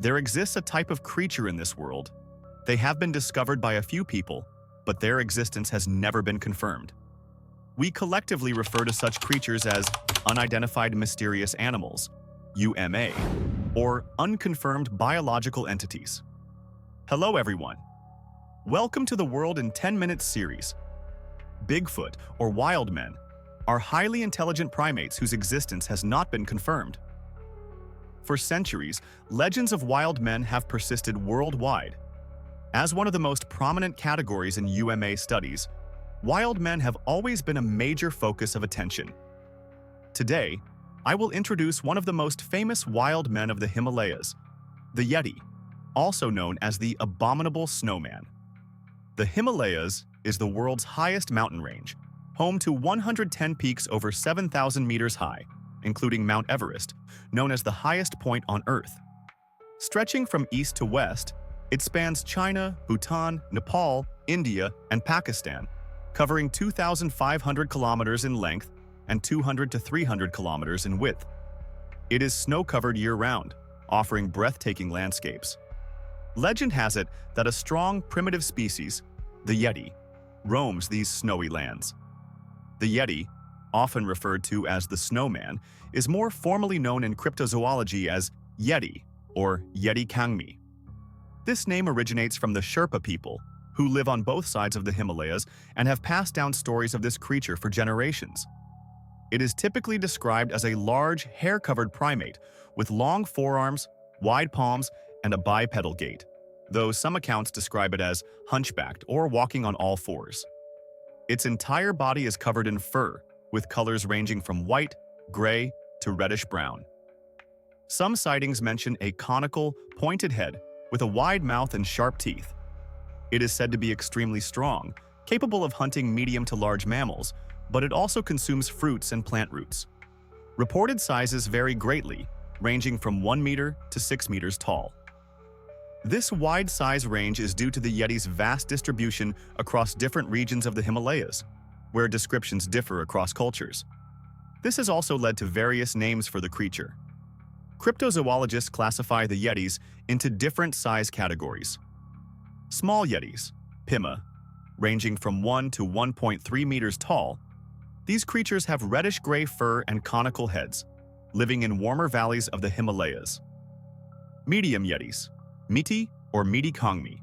There exists a type of creature in this world. They have been discovered by a few people, but their existence has never been confirmed. We collectively refer to such creatures as unidentified mysterious animals, UMA, or unconfirmed biological entities. Hello everyone. Welcome to the World in 10 Minutes series. Bigfoot, or wild men, are highly intelligent primates whose existence has not been confirmed. For centuries, legends of wild men have persisted worldwide. As one of the most prominent categories in UMA studies, wild men have always been a major focus of attention. Today, I will introduce one of the most famous wild men of the Himalayas, the Yeti, also known as the Abominable Snowman. The Himalayas is the world's highest mountain range, home to 110 peaks over 7,000 meters high, including Mount Everest, known as the highest point on Earth. Stretching from east to west, it spans China, Bhutan, Nepal, India, and Pakistan, covering 2,500 kilometers in length and 200 to 300 kilometers in width. It is snow-covered year-round, offering breathtaking landscapes. Legend has it that a strong, primitive species, the Yeti, roams these snowy lands. The Yeti, often referred to as the Snowman, is more formally known in cryptozoology as Yeti or Yeti Kangmi. This name originates from the Sherpa people, who live on both sides of the Himalayas and have passed down stories of this creature for generations. It is typically described as a large, hair-covered primate with long forearms, wide palms, and a bipedal gait, though some accounts describe it as hunchbacked or walking on all fours. Its entire body is covered in fur, with colors ranging from white, gray, to reddish-brown. Some sightings mention a conical, pointed head with a wide mouth and sharp teeth. It is said to be extremely strong, capable of hunting medium to large mammals, but it also consumes fruits and plant roots. Reported sizes vary greatly, ranging from 1 meter to 6 meters tall. This wide size range is due to the Yeti's vast distribution across different regions of the Himalayas, where descriptions differ across cultures. This has also led to various names for the creature. Cryptozoologists classify the Yetis into different size categories. Small Yetis, Pima, ranging from 1 to 1.3 meters tall. These creatures have reddish-gray fur and conical heads, living in warmer valleys of the Himalayas. Medium Yetis, Miti or Miti Kangmi.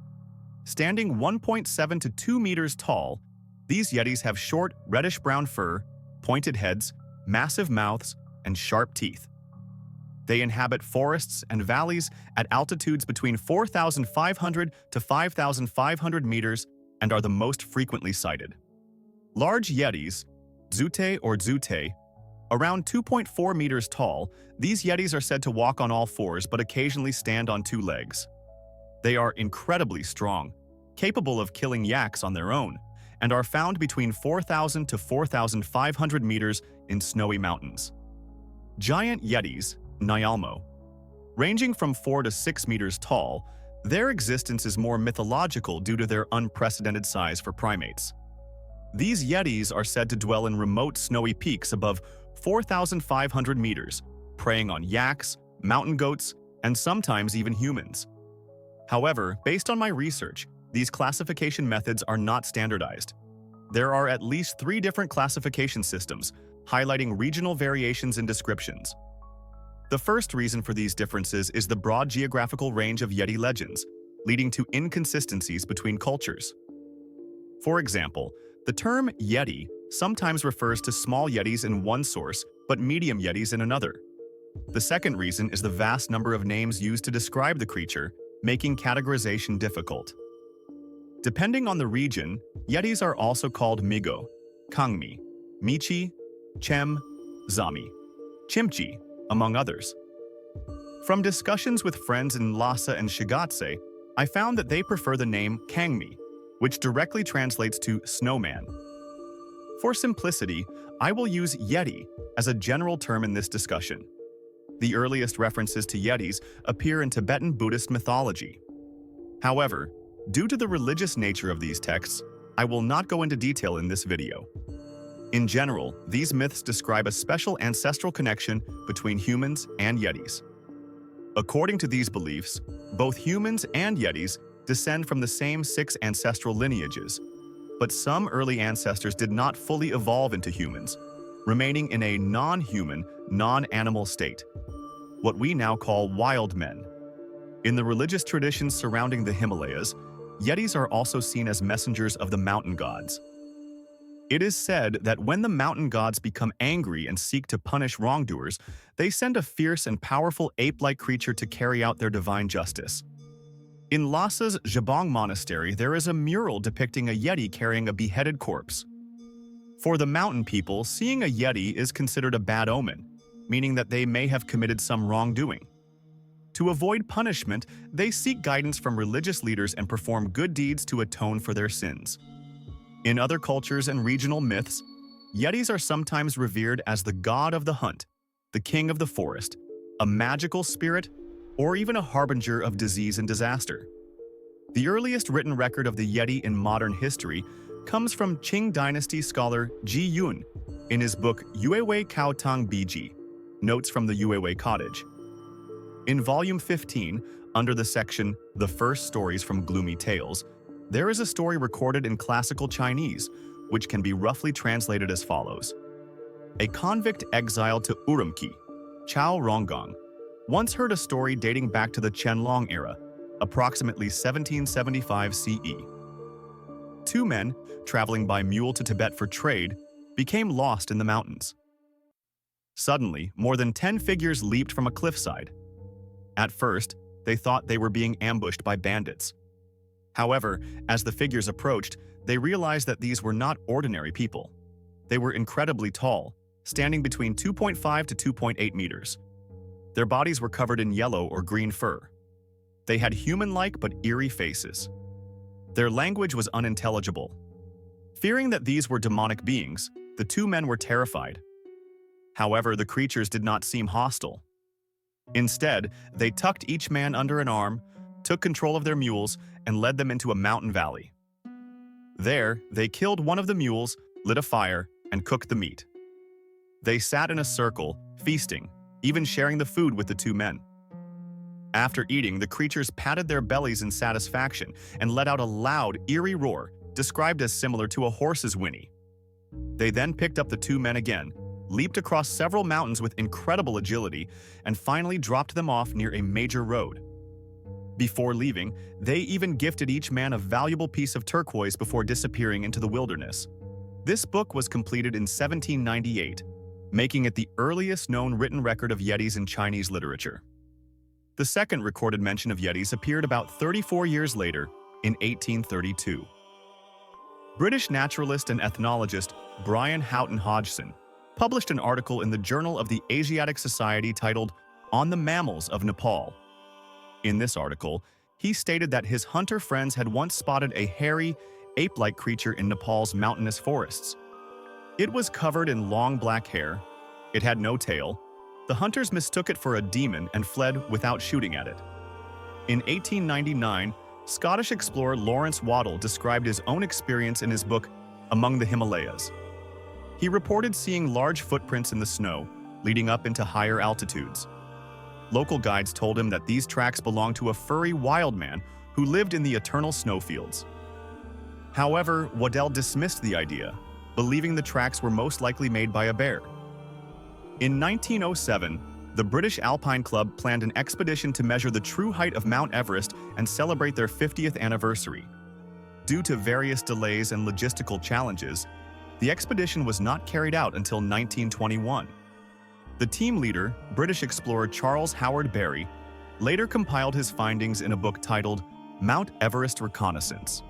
Standing 1.7 to 2 meters tall, these Yetis have short, reddish-brown fur, pointed heads, massive mouths, and sharp teeth. They inhabit forests and valleys at altitudes between 4,500 to 5,500 meters and are the most frequently sighted. Large Yetis, Zute or Zute, around 2.4 meters tall, these Yetis are said to walk on all fours but occasionally stand on 2 legs. They are incredibly strong, capable of killing yaks on their own, and are found between 4,000 to 4,500 meters in snowy mountains. Giant Yetis, Nyalmo, ranging from 4 to 6 meters tall, their existence is more mythological due to their unprecedented size for primates. These Yetis are said to dwell in remote snowy peaks above 4,500 meters, preying on yaks, mountain goats, and sometimes even humans. However, based on my research, these classification methods are not standardized. There are at least 3 different classification systems, highlighting regional variations in descriptions. The first reason for these differences is the broad geographical range of Yeti legends, leading to inconsistencies between cultures. For example, the term Yeti sometimes refers to small Yetis in one source, but medium Yetis in another. The second reason is the vast number of names used to describe the creature, making categorization difficult. Depending on the region, Yetis are also called Migo, Kangmi, Michi, Chem, Zami, Chimchi, among others. From discussions with friends in Lhasa and Shigatse, I found that they prefer the name Kangmi, which directly translates to snowman. For simplicity, I will use Yeti as a general term in this discussion. The earliest references to Yetis appear in Tibetan Buddhist mythology. However, due to the religious nature of these texts, I will not go into detail in this video. In general, these myths describe a special ancestral connection between humans and Yetis. According to these beliefs, both humans and Yetis descend from the same 6 ancestral lineages, but some early ancestors did not fully evolve into humans, remaining in a non-human, non-animal state, what we now call wild men. In the religious traditions surrounding the Himalayas, Yetis are also seen as messengers of the mountain gods. It is said that when the mountain gods become angry and seek to punish wrongdoers, they send a fierce and powerful ape-like creature to carry out their divine justice. In Lhasa's Jabong Monastery, there is a mural depicting a Yeti carrying a beheaded corpse. For the mountain people, seeing a Yeti is considered a bad omen, meaning that they may have committed some wrongdoing. To avoid punishment, they seek guidance from religious leaders and perform good deeds to atone for their sins. In other cultures and regional myths, Yetis are sometimes revered as the god of the hunt, the king of the forest, a magical spirit, or even a harbinger of disease and disaster. The earliest written record of the Yeti in modern history comes from Qing dynasty scholar Ji Yun in his book Yuewei Cao Tang Biji, Notes from the Yuewei Cottage. In volume 15, under the section The First Stories from Gloomy Tales, there is a story recorded in classical Chinese, which can be roughly translated as follows. A convict exiled to Urumqi, Chao Ronggong, once heard a story dating back to the Qianlong era, approximately 1775 CE. 2 men, traveling by mule to Tibet for trade, became lost in the mountains. Suddenly, more than 10 figures leaped from a cliffside. At first, they thought they were being ambushed by bandits. However, as the figures approached, they realized that these were not ordinary people. They were incredibly tall, standing between 2.5 to 2.8 meters. Their bodies were covered in yellow or green fur. They had human-like but eerie faces. Their language was unintelligible. Fearing that these were demonic beings, the 2 men were terrified. However, the creatures did not seem hostile. Instead, they tucked each man under an arm, took control of their mules, and led them into a mountain valley. There, they killed one of the mules, lit a fire, and cooked the meat. They sat in a circle, feasting, even sharing the food with the 2 men. After eating, the creatures patted their bellies in satisfaction and let out a loud, eerie roar, described as similar to a horse's whinny. They then picked up the 2 men again, leaped across several mountains with incredible agility, and finally dropped them off near a major road. Before leaving, they even gifted each man a valuable piece of turquoise before disappearing into the wilderness. This book was completed in 1798, making it the earliest known written record of Yetis in Chinese literature. The second recorded mention of Yetis appeared about 34 years later, in 1832. British naturalist and ethnologist Brian Houghton Hodgson published an article in the Journal of the Asiatic Society titled On the Mammals of Nepal. In this article, he stated that his hunter friends had once spotted a hairy, ape-like creature in Nepal's mountainous forests. It was covered in long black hair. It had no tail. The hunters mistook it for a demon and fled without shooting at it. In 1899, Scottish explorer Lawrence Waddell described his own experience in his book Among the Himalayas. He reported seeing large footprints in the snow, leading up into higher altitudes. Local guides told him that these tracks belonged to a furry wild man who lived in the eternal snowfields. However, Waddell dismissed the idea, believing the tracks were most likely made by a bear. In 1907, the British Alpine Club planned an expedition to measure the true height of Mount Everest and celebrate their 50th anniversary. Due to various delays and logistical challenges, the expedition was not carried out until 1921. The team leader, British explorer Charles Howard Berry, later compiled his findings in a book titled Mount Everest Reconnaissance.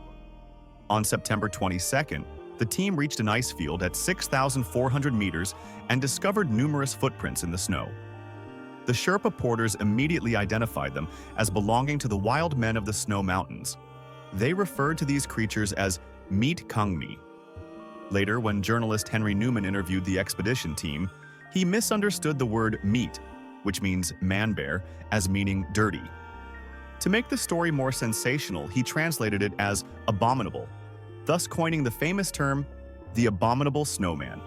On September 22nd, the team reached an ice field at 6,400 meters and discovered numerous footprints in the snow. The Sherpa porters immediately identified them as belonging to the wild men of the snow mountains. They referred to these creatures as Meat Kangmi. Later, when journalist Henry Newman interviewed the expedition team, he misunderstood the word meat, which means man-bear, as meaning dirty. To make the story more sensational, he translated it as abominable, thus coining the famous term, the abominable snowman.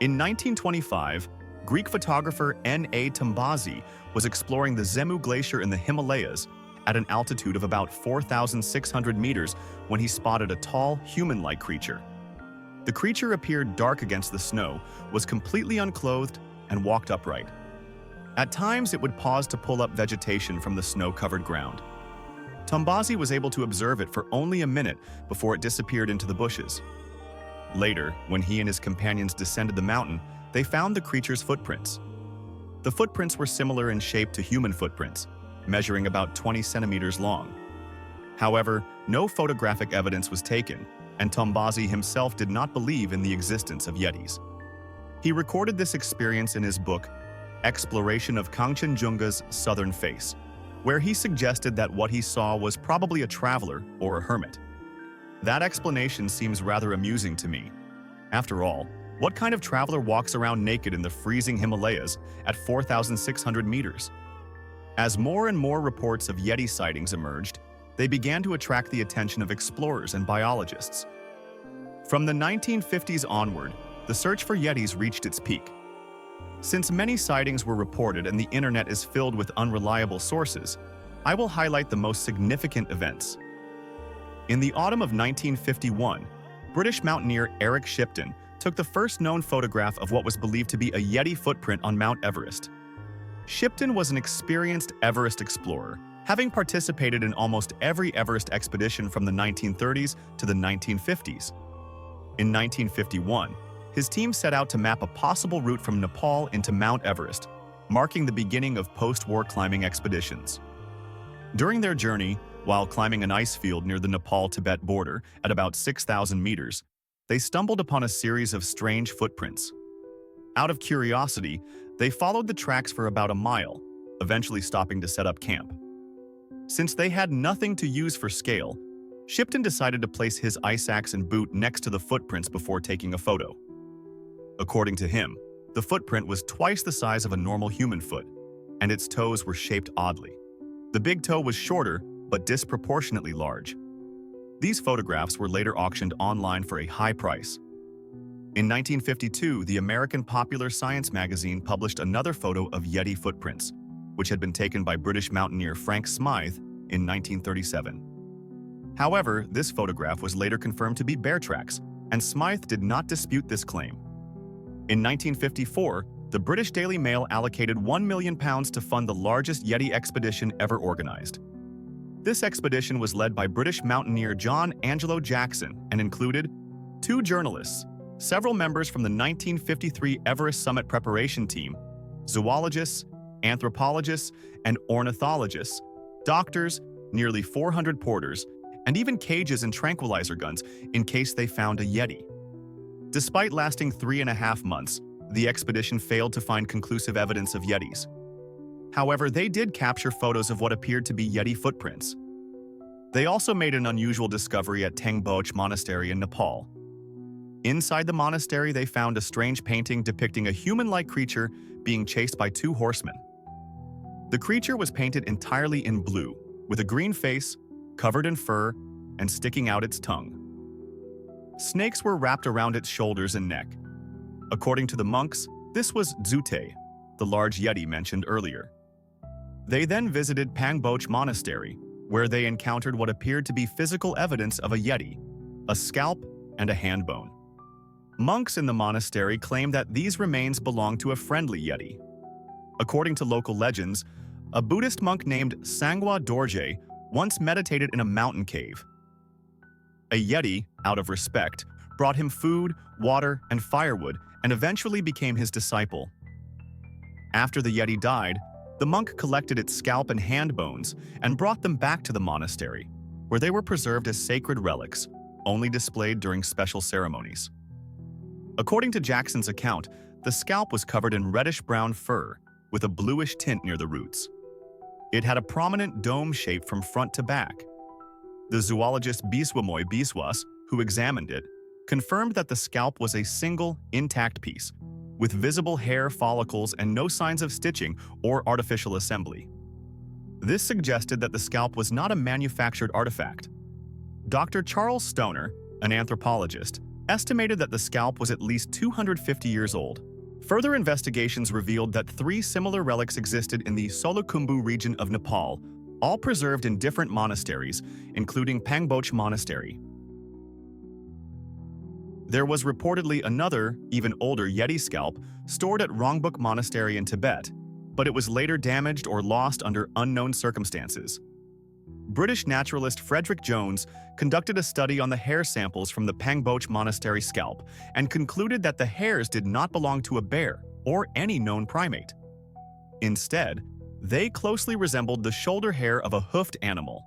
In 1925, Greek photographer N.A. Tombazi was exploring the Zemu Glacier in the Himalayas at an altitude of about 4,600 meters when he spotted a tall, human-like creature. The creature appeared dark against the snow, was completely unclothed, and walked upright. At times, it would pause to pull up vegetation from the snow-covered ground. Tombazi was able to observe it for only a minute before it disappeared into the bushes. Later, when he and his companions descended the mountain, they found the creature's footprints. The footprints were similar in shape to human footprints, measuring about 20 centimeters long. However, no photographic evidence was taken, and Tombazi himself did not believe in the existence of Yetis. He recorded this experience in his book, Exploration of Kangchenjunga's Southern Face, where he suggested that what he saw was probably a traveler or a hermit. That explanation seems rather amusing to me. After all, what kind of traveler walks around naked in the freezing Himalayas at 4,600 meters? As more and more reports of Yeti sightings emerged, they began to attract the attention of explorers and biologists. From the 1950s onward, the search for Yetis reached its peak. Since many sightings were reported and the internet is filled with unreliable sources, I will highlight the most significant events. In the autumn of 1951, British mountaineer Eric Shipton took the first known photograph of what was believed to be a Yeti footprint on Mount Everest. Shipton was an experienced Everest explorer, having participated in almost every Everest expedition from the 1930s to the 1950s. In 1951, his team set out to map a possible route from Nepal into Mount Everest, marking the beginning of post-war climbing expeditions. During their journey, while climbing an ice field near the Nepal-Tibet border at about 6,000 meters, they stumbled upon a series of strange footprints. Out of curiosity, they followed the tracks for about a mile, eventually stopping to set up camp. Since they had nothing to use for scale, Shipton decided to place his ice axe and boot next to the footprints before taking a photo. According to him, the footprint was twice the size of a normal human foot, and its toes were shaped oddly. The big toe was shorter, but disproportionately large. These photographs were later auctioned online for a high price. In 1952, the American Popular Science magazine published another photo of Yeti footprints, which had been taken by British mountaineer Frank Smythe in 1937. However, this photograph was later confirmed to be bear tracks, and Smythe did not dispute this claim. In 1954, the British Daily Mail allocated £1 million to fund the largest Yeti expedition ever organized. This expedition was led by British mountaineer John Angelo Jackson and included 2 journalists, several members from the 1953 Everest Summit preparation team, zoologists, anthropologists, and ornithologists, doctors, nearly 400 porters, and even cages and tranquilizer guns in case they found a Yeti. Despite lasting 3.5 months, the expedition failed to find conclusive evidence of Yetis. However, they did capture photos of what appeared to be Yeti footprints. They also made an unusual discovery at Tengboche Monastery in Nepal. Inside the monastery, they found a strange painting depicting a human-like creature being chased by 2 horsemen. The creature was painted entirely in blue, with a green face, covered in fur, and sticking out its tongue. Snakes were wrapped around its shoulders and neck. According to the monks, this was Dzute, the large Yeti mentioned earlier. They then visited Pangboche Monastery, where they encountered what appeared to be physical evidence of a Yeti, a scalp and a hand bone. Monks in the monastery claim that these remains belong to a friendly Yeti. According to local legends, a Buddhist monk named Sangwa Dorje once meditated in a mountain cave. A Yeti, out of respect, brought him food, water, and firewood, and eventually became his disciple. After the Yeti died, the monk collected its scalp and hand bones and brought them back to the monastery, where they were preserved as sacred relics, only displayed during special ceremonies. According to Jackson's account, the scalp was covered in reddish-brown fur, with a bluish tint near the roots. It had a prominent dome shape from front to back. The zoologist Biswamoy Biswas, who examined it, confirmed that the scalp was a single, intact piece, with visible hair follicles and no signs of stitching or artificial assembly. This suggested that the scalp was not a manufactured artifact. Dr. Charles Stoner, an anthropologist, estimated that the scalp was at least 250 years old. Further investigations revealed that 3 similar relics existed in the Solukhumbu region of Nepal, all preserved in different monasteries, including Pangboch Monastery. There was reportedly another, even older Yeti scalp stored at Rongbuk Monastery in Tibet, but it was later damaged or lost under unknown circumstances. British naturalist Frederick Jones conducted a study on the hair samples from the Pangboch Monastery scalp and concluded that the hairs did not belong to a bear or any known primate. Instead, they closely resembled the shoulder hair of a hoofed animal.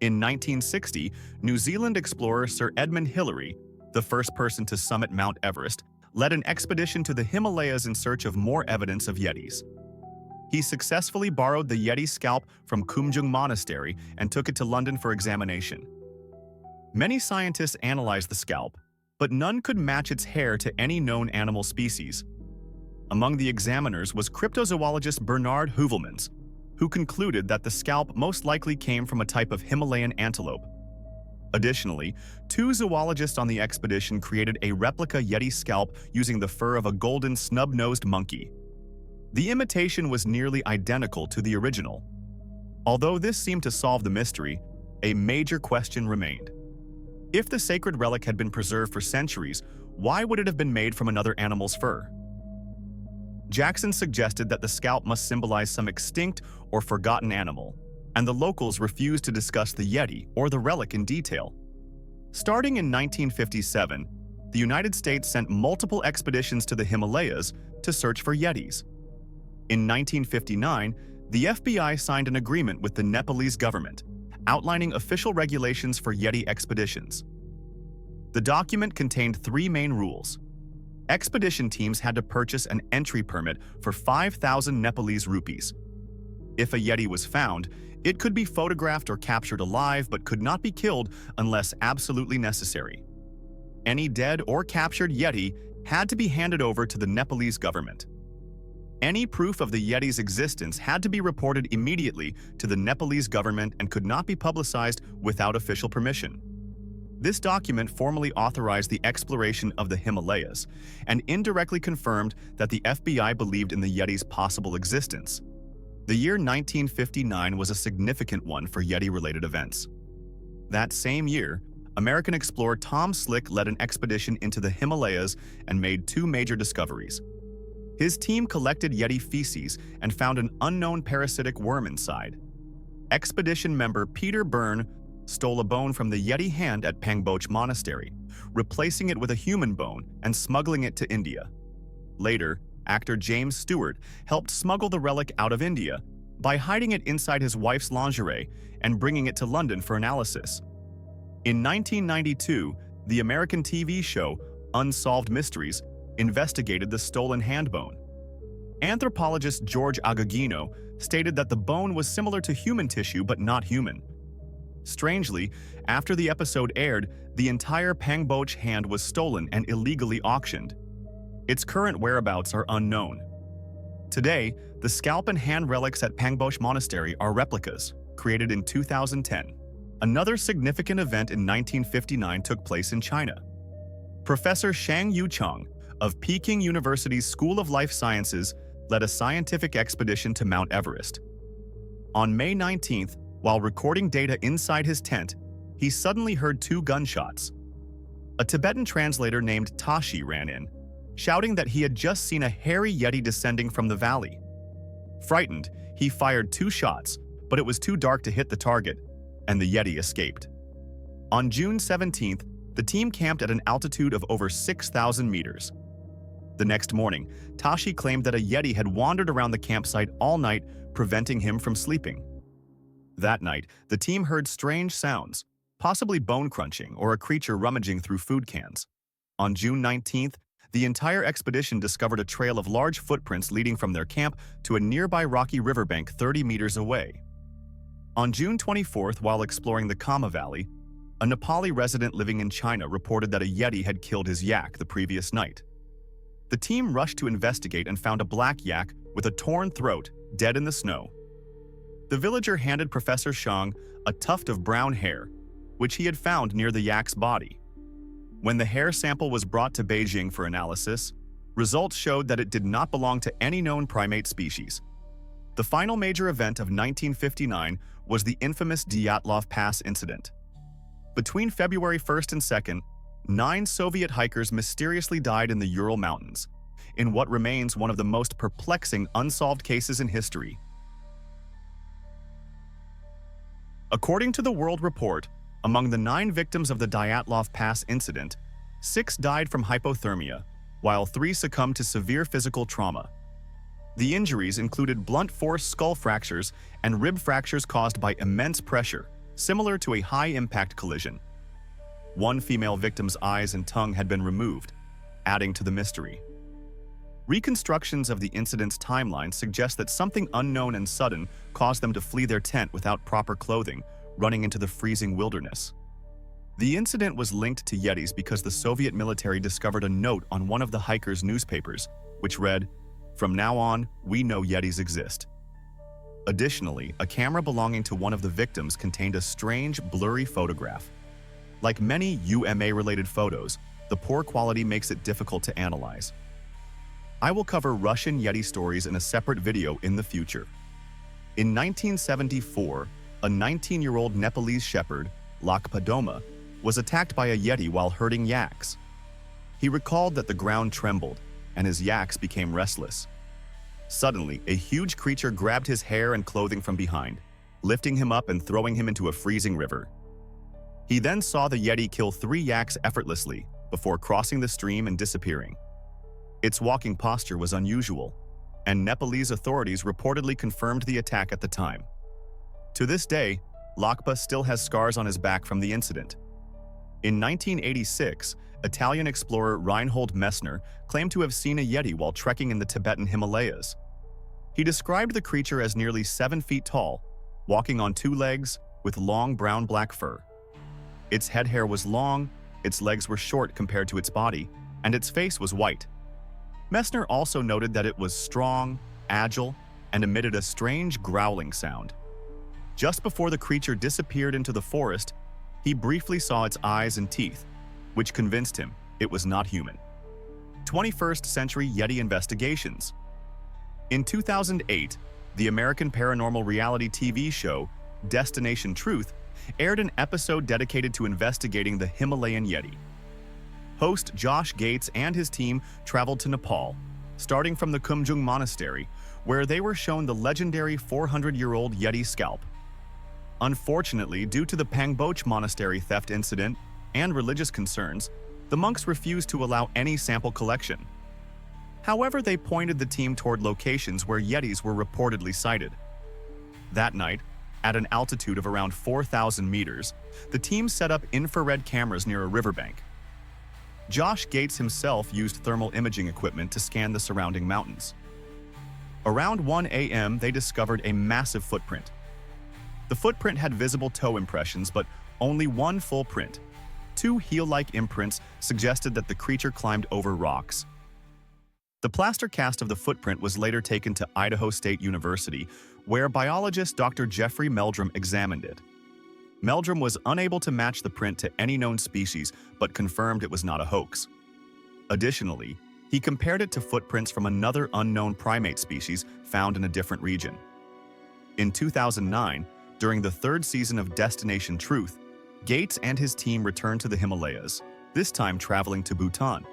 In 1960, New Zealand explorer Sir Edmund Hillary, the first person to summit Mount Everest, led an expedition to the Himalayas in search of more evidence of Yetis. He successfully borrowed the Yeti scalp from Kumjung Monastery and took it to London for examination. Many scientists analyzed the scalp, but none could match its hair to any known animal species. Among the examiners was cryptozoologist Bernard Heuvelmans, who concluded that the scalp most likely came from a type of Himalayan antelope. Additionally, 2 zoologists on the expedition created a replica Yeti scalp using the fur of a golden snub-nosed monkey. The imitation was nearly identical to the original. Although this seemed to solve the mystery, a major question remained. If the sacred relic had been preserved for centuries, why would it have been made from another animal's fur? Jackson suggested that the scalp must symbolize some extinct or forgotten animal, and the locals refused to discuss the Yeti or the relic in detail. Starting in 1957, the United States sent multiple expeditions to the Himalayas to search for Yetis. In 1959, the FBI signed an agreement with the Nepalese government, outlining official regulations for Yeti expeditions. The document contained 3 main rules. Expedition teams had to purchase an entry permit for 5,000 Nepalese rupees. If a Yeti was found, it could be photographed or captured alive but could not be killed unless absolutely necessary. Any dead or captured Yeti had to be handed over to the Nepalese government. Any proof of the Yeti's existence had to be reported immediately to the Nepalese government and could not be publicized without official permission. This document formally authorized the exploration of the Himalayas and indirectly confirmed that the FBI believed in the Yeti's possible existence. The year 1959 was a significant one for Yeti-related events. That same year, American explorer Tom Slick led an expedition into the Himalayas and made 2 major discoveries. His team collected Yeti feces and found an unknown parasitic worm inside. Expedition member Peter Byrne stole a bone from the Yeti hand at Pangboch Monastery, replacing it with a human bone and smuggling it to India. Later, actor James Stewart helped smuggle the relic out of India by hiding it inside his wife's lingerie and bringing it to London for analysis. In 1992, the American TV show Unsolved Mysteries investigated the stolen hand bone. Anthropologist George Agagino stated that the bone was similar to human tissue but not human. Strangely, after the episode aired, the entire Pangboch hand was stolen and illegally auctioned. Its current whereabouts are unknown. Today, the scalp and hand relics at Pangboch Monastery are replicas, created in 2010. Another significant event in 1959 took place in China. Professor Shang Yuchang of Peking University's School of Life Sciences led a scientific expedition to Mount Everest. On May 19th, while recording data inside his tent, he suddenly heard 2 gunshots. A Tibetan translator named Tashi ran in, shouting that he had just seen a hairy Yeti descending from the valley. Frightened, he fired 2 shots, but it was too dark to hit the target, and the Yeti escaped. On June 17th, the team camped at an altitude of over 6,000 meters. The next morning, Tashi claimed that a Yeti had wandered around the campsite all night, preventing him from sleeping. That night, the team heard strange sounds, possibly bone crunching or a creature rummaging through food cans. On June 19th, the entire expedition discovered a trail of large footprints leading from their camp to a nearby rocky riverbank 30 meters away. On June 24th, while exploring the Kama Valley, a Nepali resident living in China reported that a Yeti had killed his yak the previous night. The team rushed to investigate and found a black yak with a torn throat, dead in the snow. The villager handed Professor Shang a tuft of brown hair, which he had found near the yak's body. When the hair sample was brought to Beijing for analysis, results showed that it did not belong to any known primate species. The final major event of 1959 was the infamous Dyatlov Pass incident. Between February 1st and 2nd, 9 Soviet hikers mysteriously died in the Ural Mountains, in what remains one of the most perplexing unsolved cases in history. According to the World Report, among the 9 victims of the Dyatlov Pass incident, 6 died from hypothermia, while 3 succumbed to severe physical trauma. The injuries included blunt force skull fractures and rib fractures caused by immense pressure, similar to a high-impact collision. One female victim's eyes and tongue had been removed, adding to the mystery. Reconstructions of the incident's timeline suggest that something unknown and sudden caused them to flee their tent without proper clothing, running into the freezing wilderness. The incident was linked to Yetis because the Soviet military discovered a note on one of the hikers' newspapers, which read, "From now on, we know Yetis exist." Additionally, a camera belonging to one of the victims contained a strange, blurry photograph. Like many UMA-related photos, the poor quality makes it difficult to analyze. I will cover Russian Yeti stories in a separate video in the future. In 1974, a 19-year-old Nepalese shepherd, Lakpa Doma, was attacked by a Yeti while herding yaks. He recalled that the ground trembled, and his yaks became restless. Suddenly, a huge creature grabbed his hair and clothing from behind, lifting him up and throwing him into a freezing river. He then saw the Yeti kill 3 yaks effortlessly before crossing the stream and disappearing. Its walking posture was unusual, and Nepalese authorities reportedly confirmed the attack at the time. To this day, Lakpa still has scars on his back from the incident. In 1986, Italian explorer Reinhold Messner claimed to have seen a Yeti while trekking in the Tibetan Himalayas. He described the creature as nearly 7 feet tall, walking on 2 legs with long brown-black fur. Its head hair was long, its legs were short compared to its body, and its face was white. Messner also noted that it was strong, agile, and emitted a strange growling sound. Just before the creature disappeared into the forest, he briefly saw its eyes and teeth, which convinced him it was not human. 21st Century Yeti Investigations. In 2008, the American paranormal reality TV show Destination Truth aired an episode dedicated to investigating the Himalayan Yeti. Host Josh Gates and his team traveled to Nepal, starting from the Kumjung Monastery, where they were shown the legendary 400-year-old Yeti scalp. Unfortunately, due to the Pangboch Monastery theft incident and religious concerns, the monks refused to allow any sample collection. However, they pointed the team toward locations where Yetis were reportedly sighted. That night, at an altitude of around 4,000 meters, the team set up infrared cameras near a riverbank. Josh Gates himself used thermal imaging equipment to scan the surrounding mountains. Around 1 a.m., they discovered a massive footprint. The footprint had visible toe impressions, but only one full print. 2 heel-like imprints suggested that the creature climbed over rocks. The plaster cast of the footprint was later taken to Idaho State University, where biologist Dr. Jeffrey Meldrum examined it. Meldrum was unable to match the print to any known species, but confirmed it was not a hoax. Additionally, he compared it to footprints from another unknown primate species found in a different region. In 2009, during the 3rd season of Destination Truth, Gates and his team returned to the Himalayas, this time traveling to Bhutan.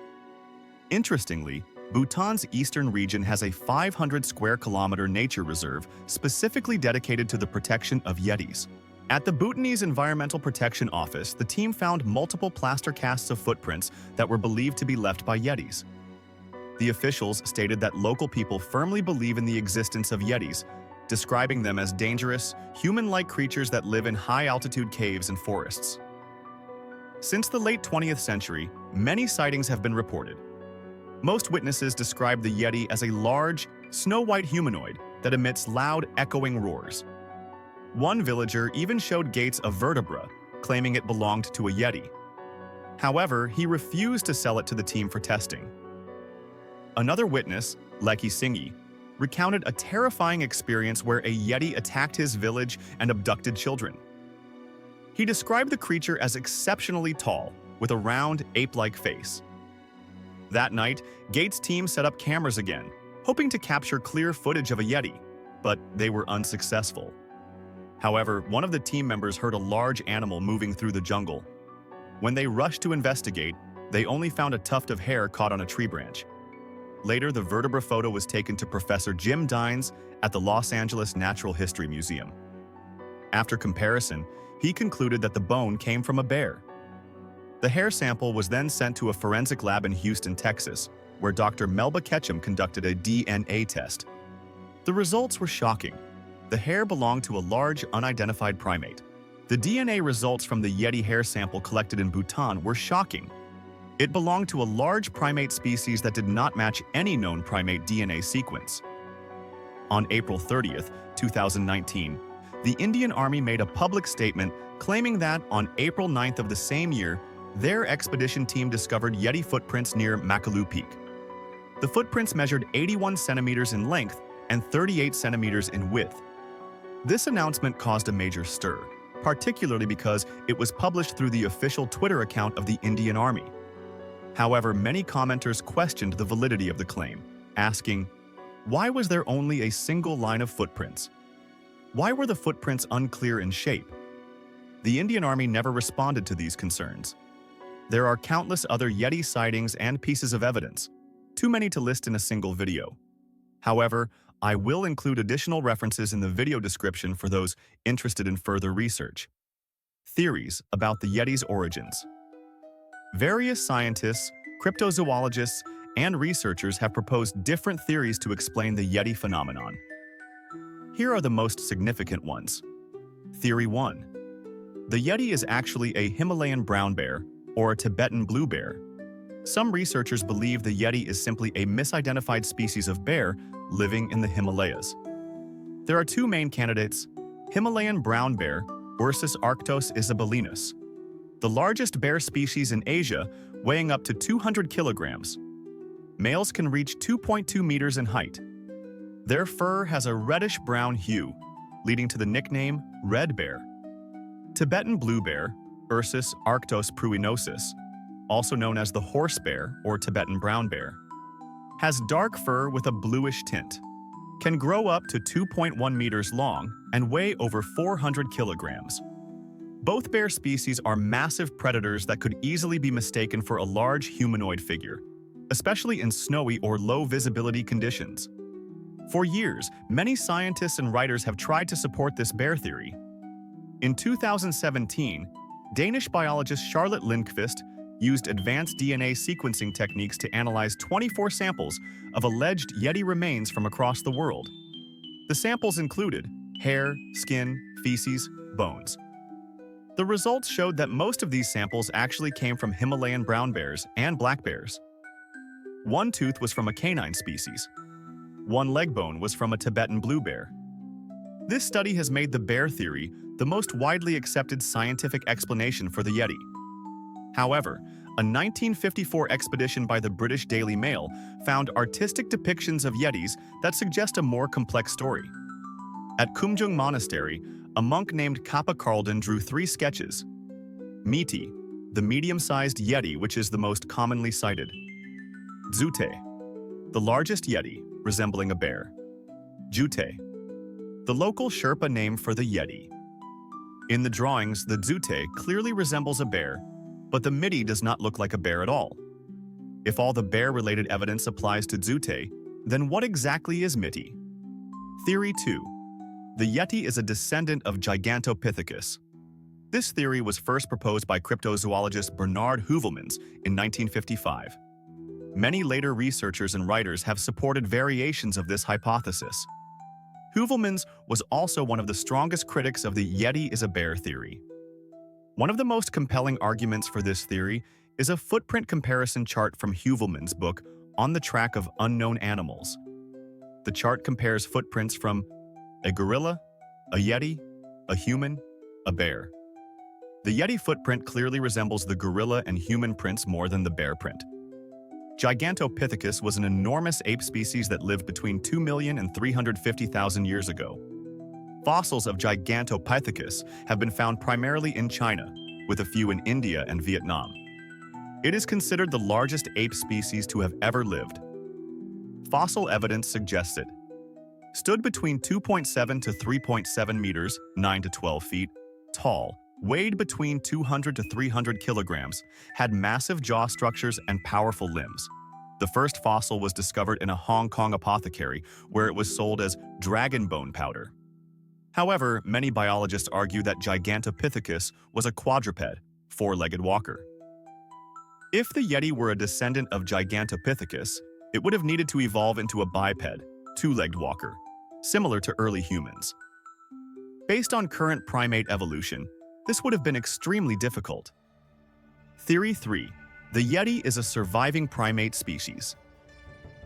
Interestingly, Bhutan's eastern region has a 500-square-kilometer nature reserve specifically dedicated to the protection of Yetis. At the Bhutanese Environmental Protection Office, the team found multiple plaster casts of footprints that were believed to be left by Yetis. The officials stated that local people firmly believe in the existence of Yetis, describing them as dangerous, human-like creatures that live in high-altitude caves and forests. Since the late 20th century, many sightings have been reported. Most witnesses describe the Yeti as a large, snow-white humanoid that emits loud, echoing roars. One villager even showed Gates a vertebra, claiming it belonged to a Yeti. However, he refused to sell it to the team for testing. Another witness, Lekki Singhi, recounted a terrifying experience where a Yeti attacked his village and abducted children. He described the creature as exceptionally tall, with a round, ape-like face. That night, Gates' team set up cameras again, hoping to capture clear footage of a Yeti, but they were unsuccessful. However, one of the team members heard a large animal moving through the jungle. When they rushed to investigate, they only found a tuft of hair caught on a tree branch. Later, the vertebra photo was taken to Professor Jim Dines at the Los Angeles Natural History Museum. After comparison, he concluded that the bone came from a bear. The hair sample was then sent to a forensic lab in Houston, Texas, where Dr. Melba Ketchum conducted a DNA test. The results were shocking. The hair belonged to a large, unidentified primate. The DNA results from the Yeti hair sample collected in Bhutan were shocking. It belonged to a large primate species that did not match any known primate DNA sequence. On April 30th, 2019, the Indian Army made a public statement claiming that on April 9th of the same year, their expedition team discovered Yeti footprints near Makalu Peak. The footprints measured 81 centimeters in length and 38 centimeters in width. This announcement caused a major stir, particularly because it was published through the official Twitter account of the Indian Army. However, many commenters questioned the validity of the claim, asking, why was there only a single line of footprints? Why were the footprints unclear in shape? The Indian Army never responded to these concerns. There are countless other Yeti sightings and pieces of evidence, too many to list in a single video. However, I will include additional references in the video description for those interested in further research. Theories about the Yeti's origins. Various scientists, cryptozoologists, and researchers have proposed different theories to explain the Yeti phenomenon. Here are the most significant ones. Theory 1. The Yeti is actually a Himalayan brown bear or a Tibetan blue bear. Some researchers believe the Yeti is simply a misidentified species of bear living in the Himalayas. There are two main candidates: Himalayan brown bear, Ursus arctos isabelinus, the largest bear species in Asia, weighing up to 200 kilograms. Males can reach 2.2 meters in height. Their fur has a reddish-brown hue, leading to the nickname red bear. Tibetan blue bear, Ursus arctos pruinosus, also known as the horse bear or Tibetan brown bear, has dark fur with a bluish tint, can grow up to 2.1 meters long, and weigh over 400 kilograms. Both bear species are massive predators that could easily be mistaken for a large humanoid figure, especially in snowy or low-visibility conditions. For years, many scientists and writers have tried to support this bear theory. In 2017, Danish biologist Charlotte Lindqvist used advanced DNA sequencing techniques to analyze 24 samples of alleged Yeti remains from across the world. The samples included hair, skin, feces, bones. The results showed that most of these samples actually came from Himalayan brown bears and black bears. One tooth was from a canine species. One leg bone was from a Tibetan blue bear. This study has made the bear theory the most widely accepted scientific explanation for the Yeti. However, a 1954 expedition by the British Daily Mail found artistic depictions of Yetis that suggest a more complex story. At Kumjung Monastery, a monk named Kappa Carlden drew 3 sketches. Miti, the medium-sized Yeti, which is the most commonly cited. Dzute, the largest Yeti, resembling a bear. Jute, the local Sherpa name for the Yeti. In the drawings, the Dzute clearly resembles a bear, but the Miti does not look like a bear at all. If all the bear-related evidence applies to Dzute, then what exactly is Miti? Theory 2. The Yeti is a descendant of Gigantopithecus. This theory was first proposed by cryptozoologist Bernard Heuvelmans in 1955. Many later researchers and writers have supported variations of this hypothesis. Heuvelmans was also one of the strongest critics of the Yeti is a bear theory. One of the most compelling arguments for this theory is a footprint comparison chart from Heuvelmans' book On the Track of Unknown Animals. The chart compares footprints from a gorilla, a Yeti, a human, a bear. The Yeti footprint clearly resembles the gorilla and human prints more than the bear print. Gigantopithecus was an enormous ape species that lived between 2 million and 350,000 years ago. Fossils of Gigantopithecus have been found primarily in China, with a few in India and Vietnam. It is considered the largest ape species to have ever lived. Fossil evidence suggests it stood between 2.7 to 3.7 meters, 9 to 12 feet, tall, weighed between 200 to 300 kilograms, had massive jaw structures and powerful limbs. The first fossil was discovered in a Hong Kong apothecary where it was sold as dragon bone powder. However, many biologists argue that Gigantopithecus was a quadruped, four-legged walker. If the Yeti were a descendant of Gigantopithecus, it would have needed to evolve into a biped, two-legged walker, similar to early humans. Based on current primate evolution, this would have been extremely difficult. Theory 3. The Yeti is a surviving primate species.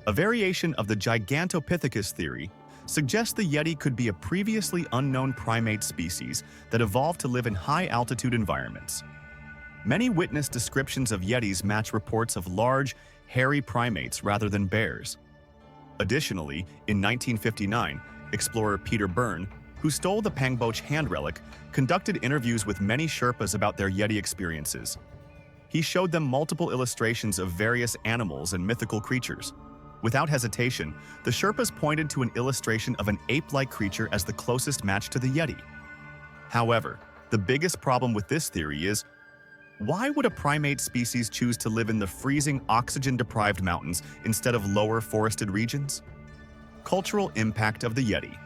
A variation of the Gigantopithecus theory suggests the Yeti could be a previously unknown primate species that evolved to live in high-altitude environments. Many witness descriptions of Yetis match reports of large, hairy primates rather than bears. Additionally, in 1959, explorer Peter Byrne, who stole the Pangboche hand relic, conducted interviews with many Sherpas about their Yeti experiences. He showed them multiple illustrations of various animals and mythical creatures. Without hesitation, the Sherpas pointed to an illustration of an ape-like creature as the closest match to the Yeti. However, the biggest problem with this theory is, why would a primate species choose to live in the freezing, oxygen-deprived mountains instead of lower forested regions? Cultural impact of the Yeti.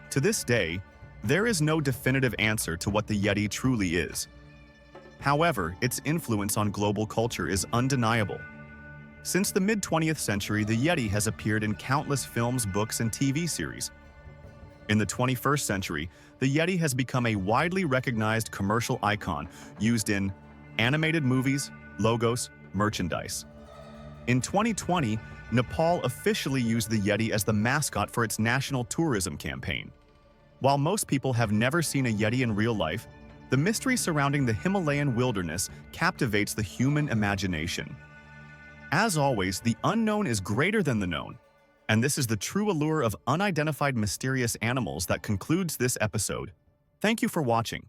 To this day, there is no definitive answer to what the Yeti truly is. However, its influence on global culture is undeniable. Since the mid-20th century, the Yeti has appeared in countless films, books, and TV series. In the 21st century, the Yeti has become a widely recognized commercial icon used in animated movies, logos, merchandise. In 2020, Nepal officially used the Yeti as the mascot for its national tourism campaign. While most people have never seen a Yeti in real life, the mystery surrounding the Himalayan wilderness captivates the human imagination. As always, the unknown is greater than the known, and this is the true allure of unidentified mysterious animals that concludes this episode. Thank you for watching.